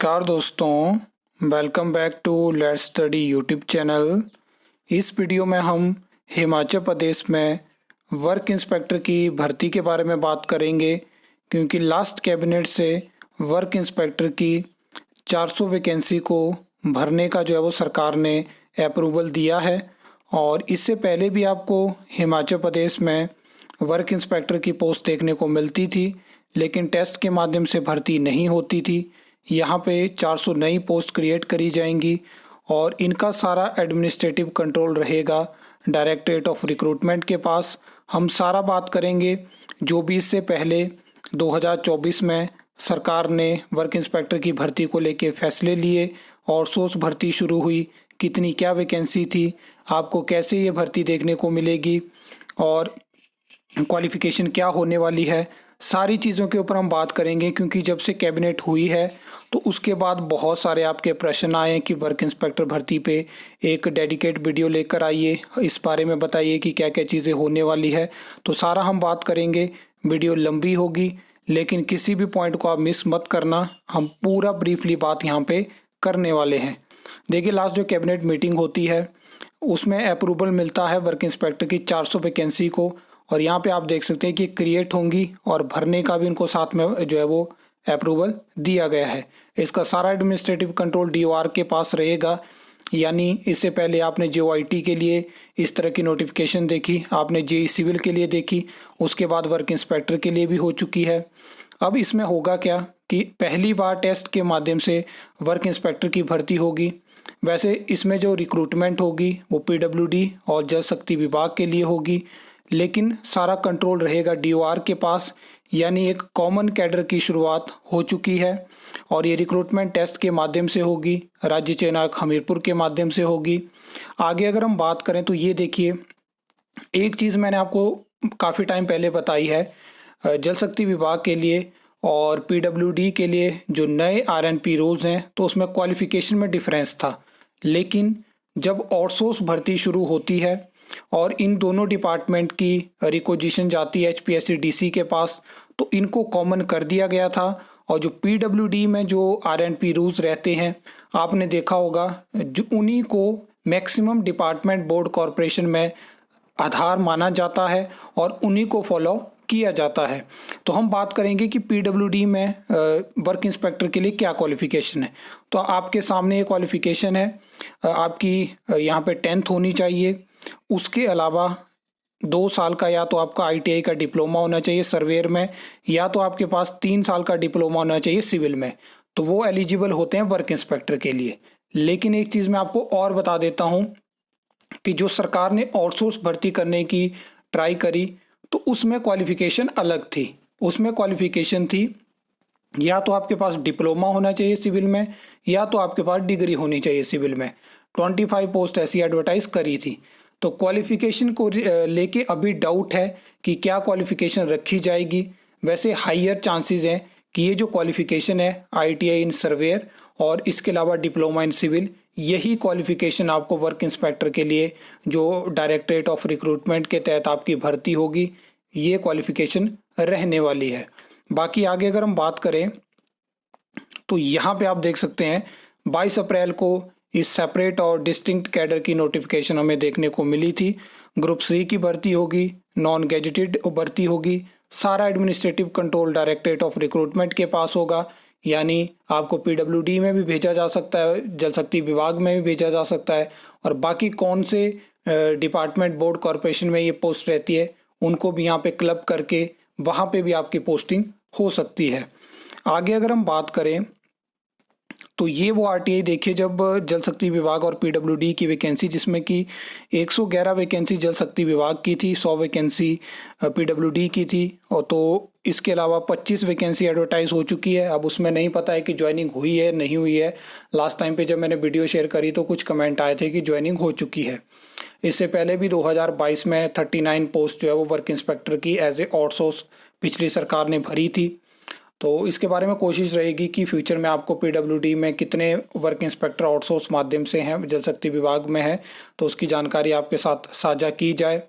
नमस्कार दोस्तों, welcome back to let's study YouTube channel. इस वीडियो में हम हिमाचल प्रदेश में वर्क इंस्पेक्टर की भर्ती के बारे में बात करेंगे, क्योंकि लास्ट कैबिनेट से वर्क इंस्पेक्टर की 400 वैकेंसी को भरने का जो है वो सरकार ने अप्रूवल दिया है। और इससे पहले भी आपको हिमाचल प्रदेश में वर्क इंस्पेक्टर की पोस्ट देखने को मिलती थी, लेकिन टेस्ट के माध्यम से भर्ती नहीं होती थी। यहाँ पे 400 नई पोस्ट क्रिएट करी जाएंगी और इनका सारा एडमिनिस्ट्रेटिव कंट्रोल रहेगा डायरेक्टरेट ऑफ रिक्रूटमेंट के पास। हम सारा बात करेंगे जो भी इससे पहले 2024 में सरकार ने वर्क इंस्पेक्टर की भर्ती को लेके फैसले लिए और सोर्स भर्ती शुरू हुई, कितनी क्या वैकेंसी थी, आपको कैसे ये भर्ती देखने को मिलेगी और क्वालिफ़िकेशन क्या होने वाली है, सारी चीज़ों के ऊपर हम बात करेंगे। क्योंकि जब से कैबिनेट हुई है तो उसके बाद बहुत सारे आपके प्रश्न आए कि वर्क इंस्पेक्टर भर्ती पे एक डेडिकेट वीडियो लेकर आइए, इस बारे में बताइए कि क्या क्या चीज़ें होने वाली है। तो सारा हम बात करेंगे। वीडियो लंबी होगी लेकिन किसी भी पॉइंट को आप मिस मत करना, हम पूरा ब्रीफली बात यहाँ पे करने वाले हैं। देखिए, लास्ट जो कैबिनेट मीटिंग होती है उसमें अप्रूवल मिलता है वर्क इंस्पेक्टर की 400 वैकेंसी को, और यहाँ पे आप देख सकते हैं कि क्रिएट होंगी और भरने का भी उनको साथ में जो है वो अप्रूवल दिया गया है। इसका सारा एडमिनिस्ट्रेटिव कंट्रोल डीओआर के पास रहेगा। यानी इससे पहले आपने जेओआईटी के लिए इस तरह की नोटिफिकेशन देखी, आपने जेई सिविल के लिए देखी, उसके बाद वर्क इंस्पेक्टर के लिए भी हो चुकी है। अब इसमें होगा क्या कि पहली बार टेस्ट के माध्यम से वर्क इंस्पेक्टर की भर्ती होगी। वैसे इसमें जो रिक्रूटमेंट होगी वो पीडब्ल्यूडी और जल शक्ति विभाग के लिए होगी, लेकिन सारा कंट्रोल रहेगा डीओआर के पास। यानी एक कॉमन कैडर की शुरुआत हो चुकी है और ये रिक्रूटमेंट टेस्ट के माध्यम से होगी, राज्य चयनाक हमीरपुर के माध्यम से होगी। आगे अगर हम बात करें तो ये देखिए, एक चीज़ मैंने आपको काफ़ी टाइम पहले बताई है, जल शक्ति विभाग के लिए और पीडब्ल्यूडी के लिए जो नए आरएनपी रूल्स हैं तो उसमें क्वालिफिकेशन में डिफरेंस था। लेकिन जब आउटसोर्स भर्ती शुरू होती है और इन दोनों डिपार्टमेंट की रिक्वेजिशन जाती है एचपीएससी डीसी के पास, तो इनको कॉमन कर दिया गया था। और जो पीडब्ल्यूडी में जो आरएनपी रूल्स रहते हैं आपने देखा होगा, जो उन्हीं को मैक्सिमम डिपार्टमेंट बोर्ड कॉरपोरेशन में आधार माना जाता है और उन्हीं को फॉलो किया जाता है। तो हम बात करेंगे कि पीडब्ल्यूडी में वर्क इंस्पेक्टर के लिए क्या क्वालिफिकेशन है। तो आपके सामने ये क्वालिफिकेशन है, आपकी यहाँ पे 10th होनी चाहिए। उसके अलावा 2 साल का या तो आपका आईटीआई का डिप्लोमा होना चाहिए सर्वेयर में, या तो आपके पास 3 साल का डिप्लोमा होना चाहिए सिविल में, तो वो एलिजिबल होते हैं वर्क इंस्पेक्टर के लिए। लेकिन एक चीज़ मैं आपको और बता देता हूँ कि जो सरकार ने आउटसोर्स भर्ती करने की ट्राई करी तो उसमें क्वालिफिकेशन अलग थी। उसमें क्वालिफिकेशन थी या तो आपके पास डिप्लोमा होना चाहिए सिविल में, या तो आपके पास डिग्री होनी चाहिए सिविल में। 25 पोस्ट ऐसी एडवर्टाइज करी थी। तो क्वालिफिकेशन को लेके अभी डाउट है कि क्या क्वालिफिकेशन रखी जाएगी। वैसे हाईयर चांसेस हैं कि ये जो क्वालिफिकेशन है आईटीआई इन सर्वेयर और इसके अलावा डिप्लोमा इन सिविल, यही क्वालिफिकेशन आपको वर्क इंस्पेक्टर के लिए जो डायरेक्टरेट ऑफ रिक्रूटमेंट के तहत आपकी भर्ती होगी, ये क्वालिफिकेशन रहने वाली है। बाकी आगे अगर हम बात करें तो यहाँ पे आप देख सकते हैं 22 अप्रैल को इस सेपरेट और डिस्टिंक्ट कैडर की नोटिफिकेशन हमें देखने को मिली थी। ग्रुप सी की भर्ती होगी, नॉन गैजेटेड भर्ती होगी, सारा administrative control directorate of recruitment के पास होगा। यानी आपको पीडब्ल्यूडी में भी भेजा जा सकता है, जल शक्ति विभाग में भी भेजा जा सकता है, और बाकी कौन से डिपार्टमेंट बोर्ड कॉरपोरेशन में ये पोस्ट रहती है उनको भी यहाँ पे क्लब करके वहाँ पे भी आपकी पोस्टिंग हो सकती है। आगे अगर हम बात करें तो ये वो आरटीआई देखिए, जब जल शक्ति विभाग और पीडब्ल्यूडी की वैकेंसी, जिसमें कि 111 वैकेंसी जल शक्ति विभाग की थी, 100 वैकेंसी पीडब्ल्यूडी की थी, और तो इसके अलावा 25 वैकेंसी एडवर्टाइज हो चुकी है। अब उसमें नहीं पता है कि ज्वाइनिंग हुई है नहीं हुई है। लास्ट टाइम पे जब मैंने वीडियो शेयर करी तो कुछ कमेंट आए थे कि ज्वाइनिंग हो चुकी है। इससे पहले भी 2022 में 39 पोस्ट जो है वो वर्क इंस्पेक्टर की एज ए आउटसोर्स पिछली सरकार ने भरी थी। तो इसके बारे में कोशिश रहेगी कि फ्यूचर में आपको पीडब्ल्यूडी में कितने वर्क इंस्पेक्टर आउटसोर्स माध्यम से हैं, जल शक्ति विभाग में है, तो उसकी जानकारी आपके साथ साझा की जाए।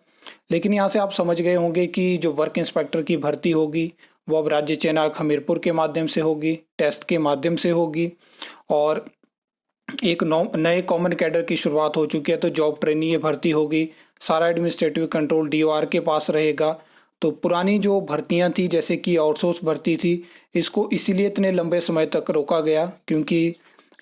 लेकिन यहाँ से आप समझ गए होंगे कि जो वर्क इंस्पेक्टर की भर्ती होगी वो अब राज्य चयनाक हमीरपुर के माध्यम से होगी, टेस्ट के माध्यम से होगी। और एक नए कॉमन कैडर की शुरुआत हो चुकी है, तो जॉब ट्रेनी ये भर्ती होगी। सारा एडमिनिस्ट्रेटिव कंट्रोल डीओआर के पास रहेगा। तो पुरानी जो भर्तियां थी जैसे कि आउटसोर्स भर्ती थी, इसको इसीलिए इतने लंबे समय तक रोका गया क्योंकि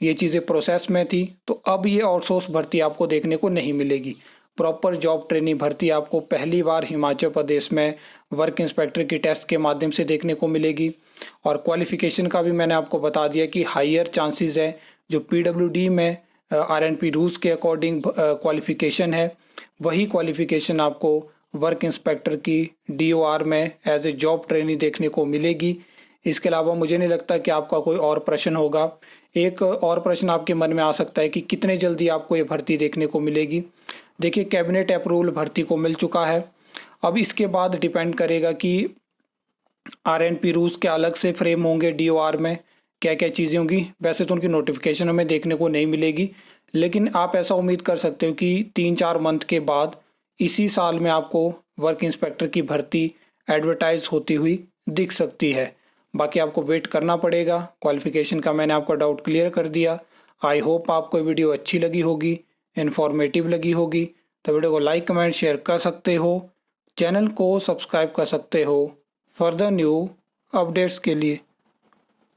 ये चीज़ें प्रोसेस में थी। तो अब ये आउटसोर्स भर्ती आपको देखने को नहीं मिलेगी। प्रॉपर जॉब ट्रेनिंग भर्ती आपको पहली बार हिमाचल प्रदेश में वर्क इंस्पेक्टर की टेस्ट के माध्यम से देखने को मिलेगी। और क्वालिफिकेशन का भी मैंने आपको बता दिया कि हायर चांसेस है जो पीडब्ल्यूडी में आरएनपी रूल्स के अकॉर्डिंग क्वालिफिकेशन है, वही क्वालिफिकेशन आपको वर्क इंस्पेक्टर की डीओआर में एज ए जॉब ट्रेनिंग देखने को मिलेगी। इसके अलावा मुझे नहीं लगता कि आपका कोई और प्रश्न होगा। एक और प्रश्न आपके मन में आ सकता है कि कितने जल्दी आपको ये भर्ती देखने को मिलेगी। देखिए, कैबिनेट अप्रूवल भर्ती को मिल चुका है। अब इसके बाद डिपेंड करेगा कि आरएनपी रूल्स के अलग से फ्रेम होंगे, डीओआर में क्या क्या चीज़ें होंगी। वैसे तो उनकी नोटिफिकेशन हमें देखने को नहीं मिलेगी, लेकिन आप ऐसा उम्मीद कर सकते हो कि 3-4 मंथ के बाद इसी साल में आपको वर्क इंस्पेक्टर की भर्ती एडवर्टाइज होती हुई दिख सकती है। बाकी आपको वेट करना पड़ेगा। क्वालिफिकेशन का मैंने आपका डाउट क्लियर कर दिया। आई होप आपको वीडियो अच्छी लगी होगी, इन्फॉर्मेटिव लगी होगी। तो वीडियो को लाइक, कमेंट, शेयर कर सकते हो। चैनल को सब्सक्राइब कर सकते हो फर्दर न्यू अपडेट्स के लिए।